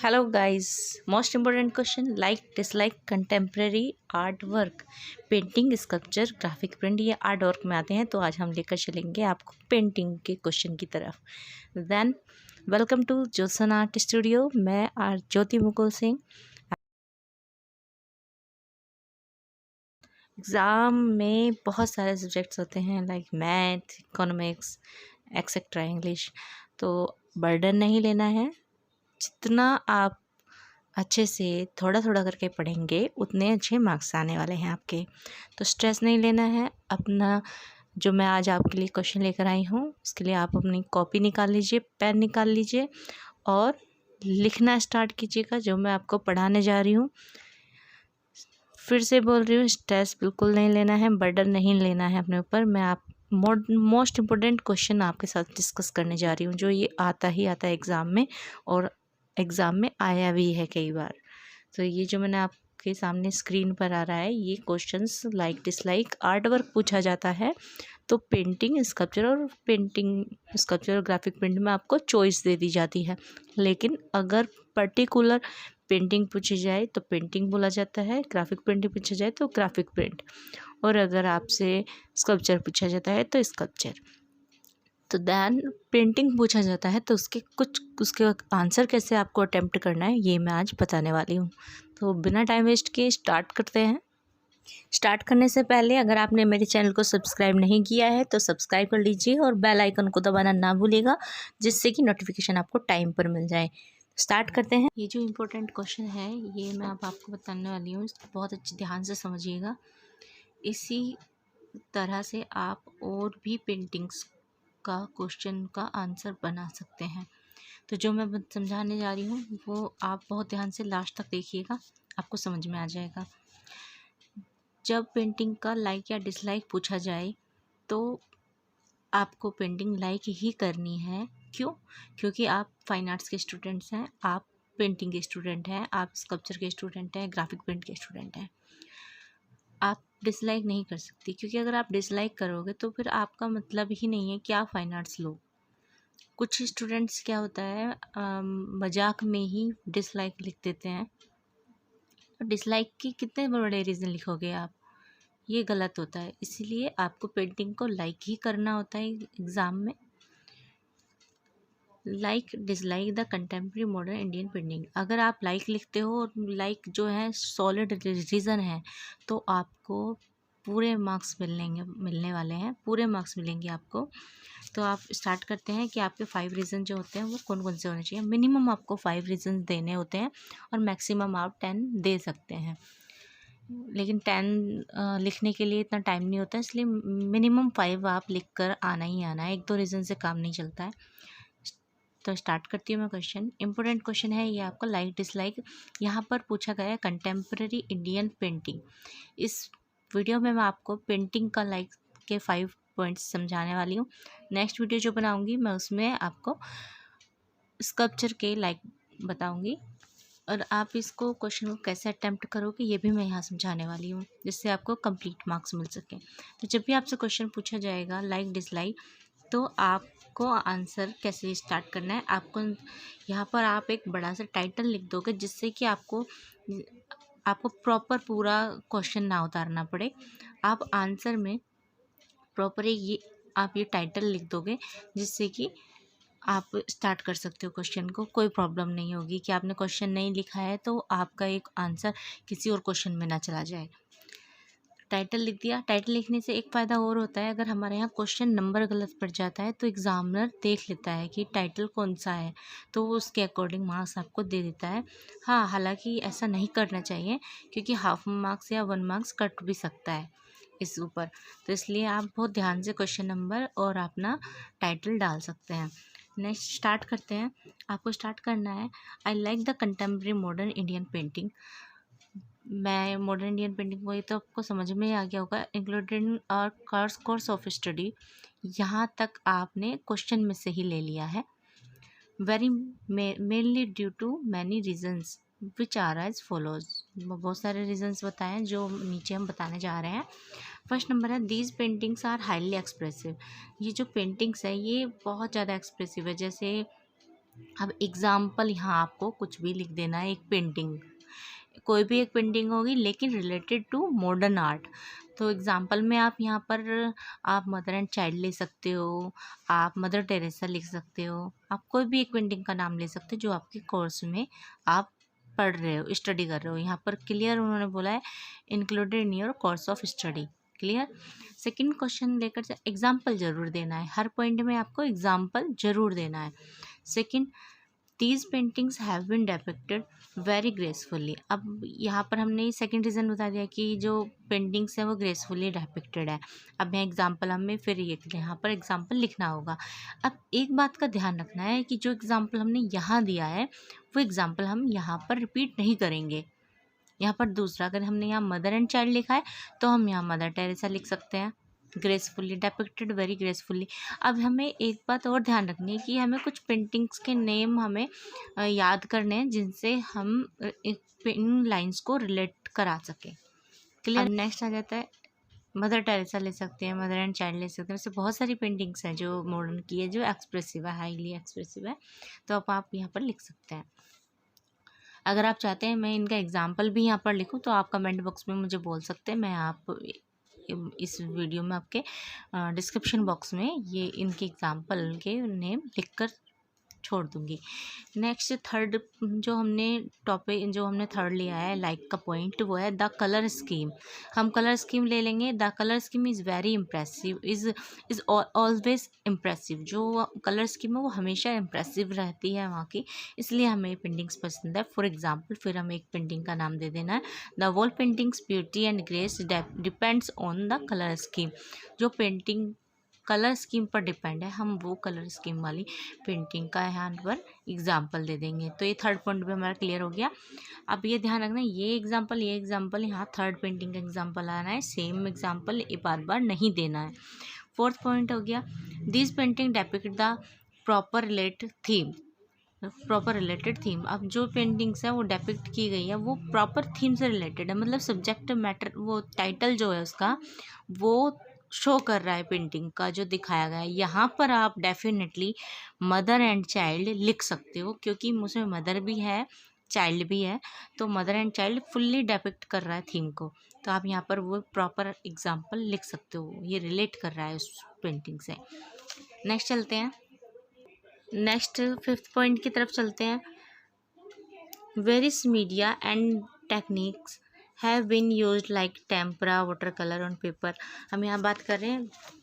Hello guys, most important question like dislike contemporary art work painting sculpture graphic print ये art work में आते हैं। तो आज हम लेकर चलेंगे आपको पेंटिंग के क्वेश्चन की तरफ। Then welcome to Jyotsan art studio. मैं आर्ट ज्योति मुकुल सिंह। एग्ज़ाम में बहुत सारे सब्जेक्ट्स होते हैं like math, economics, etcetera English. तो बर्डन नहीं लेना है। जितना आप अच्छे से थोड़ा थोड़ा करके पढ़ेंगे उतने अच्छे मार्क्स आने वाले हैं आपके। तो स्ट्रेस नहीं लेना है। अपना जो मैं आज आपके लिए क्वेश्चन लेकर आई हूँ उसके लिए आप अपनी कॉपी निकाल लीजिए, पेन निकाल लीजिए और लिखना स्टार्ट कीजिएगा जो मैं आपको पढ़ाने जा रही हूँ। फिर से बोल रही हूँ, स्ट्रेस बिल्कुल नहीं लेना है, बर्डन नहीं लेना है अपने ऊपर। मैं आप मोस्ट इम्पोर्टेंट क्वेश्चन आपके साथ डिस्कस करने जा रही हूँ जो ये आता ही आता है एग्ज़ाम में, और एग्ज़ाम में आया भी है कई बार। तो ये जो मैंने आपके सामने स्क्रीन पर आ रहा है ये questions like dislike art work पूछा जाता है। तो पेंटिंग स्कल्पचर और ग्राफिक प्रिंट में आपको चॉइस दे दी जाती है। लेकिन अगर पर्टिकुलर पेंटिंग पूछी जाए तो पेंटिंग बोला जाता है, ग्राफिक प्रिंट पूछा जाए तो ग्राफिक प्रिंट, और अगर आपसे स्कल्पचर पूछा जाता है तो स्कल्पचर। तो दैन पेंटिंग पूछा जाता है तो उसके आंसर कैसे आपको अटेम्प्ट करना है ये मैं आज बताने वाली हूँ। तो बिना टाइम वेस्ट किए स्टार्ट करते हैं। स्टार्ट करने से पहले अगर आपने मेरे चैनल को सब्सक्राइब नहीं किया है तो सब्सक्राइब कर लीजिए और बेल आइकन को दबाना ना भूलिएगा, जिससे कि नोटिफिकेशन आपको टाइम पर मिल जाए। स्टार्ट करते हैं। ये जो इम्पोर्टेंट क्वेश्चन है ये मैं अब आपको बताने वाली हूँ, इसको बहुत अच्छे ध्यान से समझिएगा। इसी तरह से आप और भी पेंटिंग्स का क्वेश्चन का आंसर बना सकते हैं। तो जो मैं समझाने जा रही हूँ वो आप बहुत ध्यान से लास्ट तक देखिएगा, आपको समझ में आ जाएगा। जब पेंटिंग का लाइक या डिसलाइक पूछा जाए तो आपको पेंटिंग लाइक ही करनी है। क्यों? क्योंकि आप फाइन आर्ट्स के स्टूडेंट्स हैं, आप पेंटिंग के स्टूडेंट हैं, आप स्कल्पचर के स्टूडेंट हैं, ग्राफिक प्रिंट के स्टूडेंट हैं। आप डिसलाइक नहीं कर सकती, क्योंकि अगर आप डिसलाइक करोगे तो फिर आपका मतलब ही नहीं है कि आप फाइन आर्ट्स लो। कुछ स्टूडेंट्स क्या होता है मजाक में ही डिसलाइक लिख देते हैं। तो डिसलाइक के कितने बड़े रीज़न लिखोगे आप, ये गलत होता है। इसीलिए आपको पेंटिंग को लाइक ही करना होता है एग्ज़ाम में। Like dislike the contemporary modern Indian painting. अगर आप लाइक लिखते हो और लाइक जो है सॉलिड रीज़न है तो आपको पूरे मार्क्स मिलने वाले हैं, पूरे मार्क्स मिलेंगे आपको। तो आप स्टार्ट करते हैं कि आपके 5 रीज़न जो होते हैं वो कौन कौन से होने चाहिए। मिनिमम आपको 5 रीज़न देने होते हैं और मैक्सिमम आप 10 दे सकते हैं। लेकिन 10 लिखने के लिए इतना टाइम नहीं होता, इसलिए मिनिमम 5 आप लिख कर आना ही आना है। 1-2 रीज़न से काम नहीं चलता है। तो स्टार्ट करती हूँ मैं क्वेश्चन। इंपॉर्टेंट क्वेश्चन है ये आपका, लाइक डिसलाइक। यहाँ पर पूछा गया है कंटेम्प्रेरी इंडियन पेंटिंग। इस वीडियो में मैं आपको पेंटिंग का लाइक के 5 पॉइंट्स समझाने वाली हूँ। नेक्स्ट वीडियो जो बनाऊँगी मैं उसमें आपको स्कल्पचर के लाइक बताऊँगी, और आप इसको क्वेश्चन को कैसे अटेम्प्ट करोगे ये भी मैं यहाँ समझाने वाली हूँ, जिससे आपको कंप्लीट मार्क्स मिल सकें। तो जब भी आपसे क्वेश्चन पूछा जाएगा लाइक डिसलाइक तो आपको आंसर कैसे स्टार्ट करना है। आपको यहाँ पर आप एक बड़ा सा टाइटल लिख दोगे, जिससे कि आपको प्रॉपर पूरा क्वेश्चन ना उतारना पड़े। आप आंसर में प्रॉपर ये टाइटल लिख दोगे, जिससे कि आप स्टार्ट कर सकते हो क्वेश्चन को। कोई प्रॉब्लम नहीं होगी कि आपने क्वेश्चन नहीं लिखा है तो आपका एक आंसर किसी और क्वेश्चन में ना चला जाए। टाइटल लिख दिया। टाइटल लिखने से एक फ़ायदा और होता है, अगर हमारे यहाँ क्वेश्चन नंबर गलत पड़ जाता है तो एग्ज़ामिनर देख लेता है कि टाइटल कौन सा है, तो वो उसके अकॉर्डिंग मार्क्स आपको दे देता है। हाँ, हालांकि ऐसा नहीं करना चाहिए, क्योंकि हाफ मार्क्स या 1 मार्क्स कट भी सकता है इस ऊपर। तो इसलिए आप बहुत ध्यान से क्वेश्चन नंबर और अपना टाइटल डाल सकते हैं। नेक्स्ट स्टार्ट करते हैं। आपको स्टार्ट करना है, I like the contemporary modern Indian painting. मैं मॉडर्न इंडियन पेंटिंग वही तो आपको समझ में आ गया होगा। इंक्लूडेड और कोर्स ऑफ स्टडी, यहाँ तक आपने क्वेश्चन में से ही ले लिया है। Very mainly due to many reasons which are as follows. बहुत सारे रीजन्स बताए हैं जो नीचे हम बताने जा रहे हैं। फर्स्ट नंबर है, these paintings are highly expressive. ये जो पेंटिंग्स है ये बहुत ज़्यादा एक्सप्रेसिव है। जैसे अब एग्जाम्पल यहाँ आपको कुछ भी लिख देना है, एक पेंटिंग, कोई भी एक पेंटिंग होगी लेकिन रिलेटेड टू मॉडर्न आर्ट। तो एग्जाम्पल में आप यहाँ पर आप मदर एंड चाइल्ड ले सकते हो, आप मदर टेरेसा लिख सकते हो, आप कोई भी एक पेंटिंग का नाम ले सकते हो जो आपके कोर्स में आप पढ़ रहे हो, स्टडी कर रहे हो। यहाँ पर क्लियर उन्होंने बोला है included in your course of study. Clear. Second question लेकर एग्जाम्पल जरूर देना है, हर पॉइंट में आपको एग्जाम्पल जरूर देना है। Second, these paintings have been depicted very gracefully. अब यहाँ पर हमने सेकंड रीज़न बता दिया कि जो पेंटिंग्स हैं वो ग्रेसफुली डेपिक्टेड है। अब यहाँ एग्जाम्पल हमें फिर यहाँ पर एग्जाम्पल लिखना होगा। अब एक बात का ध्यान रखना है कि जो एग्जाम्पल हमने यहाँ दिया है वो एग्जाम्पल हम यहाँ पर रिपीट नहीं करेंगे। यहाँ पर दूसरा, अगर हमने यहाँ मदर एंड चाइल्ड लिखा है तो हम यहाँ मदर टेरेसा लिख सकते हैं, ग्रेसफुली डेपिक्टेड, वेरी ग्रेसफुली। अब हमें एक बात और ध्यान रखनी है कि हमें कुछ पेंटिंग्स के नेम हमें याद करने हैं जिनसे हम इन लाइंस को रिलेट करा सकें। क्लियर। नेक्स्ट आ जाता है मदर टेरेसा ले सकते हैं, मदर एंड चाइल्ड ले सकते हैं। वैसे बहुत सारी पेंटिंग्स हैं जो मॉडर्न की है, जो एक्सप्रेसिव है, हाईली एक्सप्रेसिव है, तो आप यहाँ पर लिख सकते हैं। अगर आप चाहते हैं मैं इनका एग्जाम्पल भी यहाँ पर लिखूँ तो आप कमेंट बॉक्स में मुझे बोल सकते हैं, मैं आप इस वीडियो में आपके डिस्क्रिप्शन बॉक्स में ये इनके एग्जाम्पल के नेम लिखकर छोड़ दूँगी। नेक्स्ट थर्ड जो हमने थर्ड लिया है लाइक का पॉइंट, वो है द कलर स्कीम। हम कलर स्कीम ले लेंगे। The colour scheme is very impressive, is always impressive. जो कलर स्कीम है वो हमेशा इम्प्रेसिव रहती है वहाँ की, इसलिए हमें पेंटिंग्स पसंद है। फॉर एग्जाम्पल फिर हमें एक पेंटिंग का नाम दे देना है, the wall paintings beauty and grace depends on the colour scheme. जो पेंटिंग कलर स्कीम पर डिपेंड है, हम वो कलर स्कीम वाली पेंटिंग का यहाँ पर एग्जाम्पल दे देंगे। तो ये थर्ड पॉइंट भी हमारा क्लियर हो गया। अब ये ध्यान रखना, ये एग्जाम्पल यहाँ थर्ड पेंटिंग का एग्जाम्पल आना है, सेम एग्जाम्पल बार बार नहीं देना है। फोर्थ पॉइंट हो गया, this painting depict the proper related theme. अब जो पेंटिंग्स है वो डेपिक्ट की गई है वो प्रॉपर थीम से रिलेटेड है, मतलब सब्जेक्ट मैटर, वो टाइटल जो है उसका वो शो कर रहा है पेंटिंग का जो दिखाया गया है। यहाँ पर आप डेफिनेटली मदर एंड चाइल्ड लिख सकते हो, क्योंकि उसमें मदर भी है चाइल्ड भी है, तो mother and child fully depict कर रहा है थीम को, तो आप यहाँ पर वो प्रॉपर एग्जाम्पल लिख सकते हो, ये रिलेट कर रहा है उस पेंटिंग से। नेक्स्ट चलते हैं, नेक्स्ट फिफ्थ पॉइंट की तरफ चलते हैं। Various media and techniques have been used like tempera, water colour on paper. हम यहाँ बात कर रहे हैं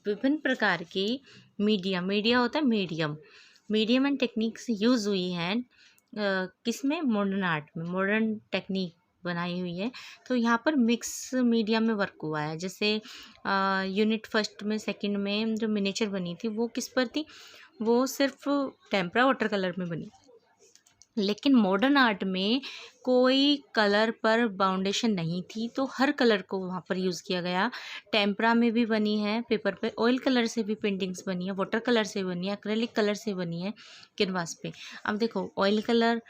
विभिन्न प्रकार की मीडिया होता है मीडियम एंड टेक्निक्स यूज़ हुई हैं किस में, मॉडर्न आर्ट में, मॉडर्न टेक्निक बनाई हुई है। तो यहाँ पर मिक्स मीडिया में वर्क हुआ है। जैसे यूनिट फर्स्ट में सेकंड में जो मिनिएचर बनी थी वो किस पर थी, वो सिर्फ टेम्परा वाटर कलर में बनी। लेकिन मॉडर्न आर्ट में कोई कलर पर बाउंडेशन नहीं थी, तो हर कलर को वहाँ पर यूज़ किया गया। टेम्परा में भी बनी है पेपर पे, ऑयल कलर से भी पेंटिंग्स बनी है, वाटर कलर से बनी है, एक्रेलिक कलर से बनी है कैनवास पे। अब देखो ऑयल कलर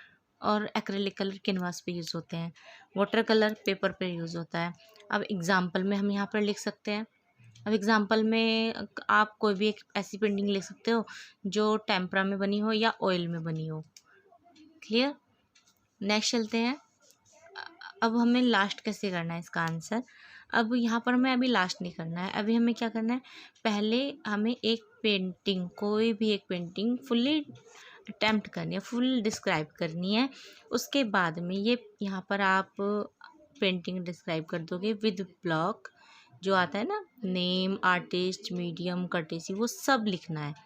और एक्रेलिक कलर कैनवास पे यूज़ होते हैं, वाटर कलर पेपर पे यूज़ होता है। अब एग्जाम्पल में हम यहाँ पर लिख सकते हैं, अब एग्जाम्पल में आप कोई भी एक ऐसी पेंटिंग लिख सकते हो जो टेम्परा में बनी हो या ऑयल में बनी हो। क्लियर। नेक्स्ट चलते हैं। अब हमें लास्ट कैसे करना है इसका आंसर, अब यहाँ पर हमें अभी लास्ट नहीं करना है, अभी हमें क्या करना है, पहले हमें एक पेंटिंग, कोई भी एक पेंटिंग फुल्ली अटेम्प्ट करनी है, फुल डिस्क्राइब करनी है। उसके बाद में ये यहाँ पर आप पेंटिंग डिस्क्राइब कर दोगे विद ब्लॉक, जो आता है ना, नेम, आर्टिस्ट, मीडियम, कर्टेसी, वो सब लिखना है।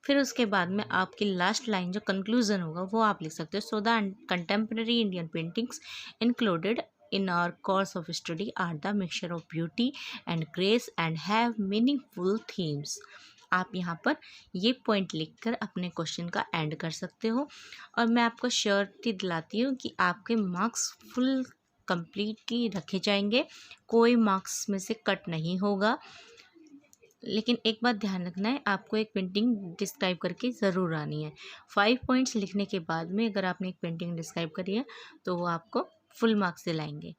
फिर उसके बाद में आपकी लास्ट लाइन जो कंक्लूजन होगा वो आप लिख सकते हो, so the contemporary Indian paintings included in our course of study are the mixture of beauty and grace and have meaningful themes। आप यहाँ पर ये पॉइंट लिखकर अपने क्वेश्चन का एंड कर सकते हो, और मैं आपको श्योरिटी दिलाती हूँ कि आपके मार्क्स फुल कंप्लीटली रखे जाएंगे, कोई मार्क्स में से कट नहीं होगा। लेकिन एक बात ध्यान रखना है, आपको एक पेंटिंग डिस्क्राइब करके ज़रूर आनी है। 5 पॉइंट्स लिखने के बाद में अगर आपने एक पेंटिंग डिस्क्राइब करी है तो वो आपको फुल मार्क्स दिलाएंगे।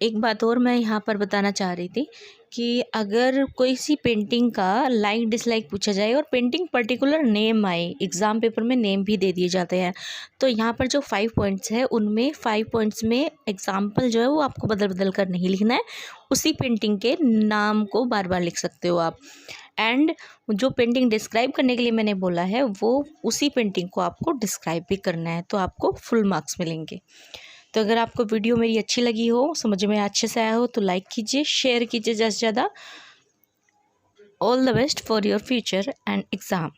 एक बात और मैं यहाँ पर बताना चाह रही थी कि अगर कोई सी पेंटिंग का लाइक डिसलाइक पूछा जाए और पेंटिंग पर्टिकुलर नेम आए, एग्ज़ाम पेपर में नेम भी दे दिए जाते हैं, तो यहाँ पर जो 5 पॉइंट्स है उनमें 5 पॉइंट्स में एग्ज़ाम्पल जो है वो आपको बदल बदल कर नहीं लिखना है, उसी पेंटिंग के नाम को बार बार लिख सकते हो आप। एंड जो पेंटिंग डिस्क्राइब करने के लिए मैंने बोला है वो उसी पेंटिंग को आपको डिस्क्राइब भी करना है, तो आपको फुल मार्क्स मिलेंगे। तो अगर आपको वीडियो मेरी अच्छी लगी हो, समझ में अच्छे से आया हो, तो लाइक कीजिए, शेयर कीजिए ज़्यादा से ज़्यादा। All the best for your future and exam.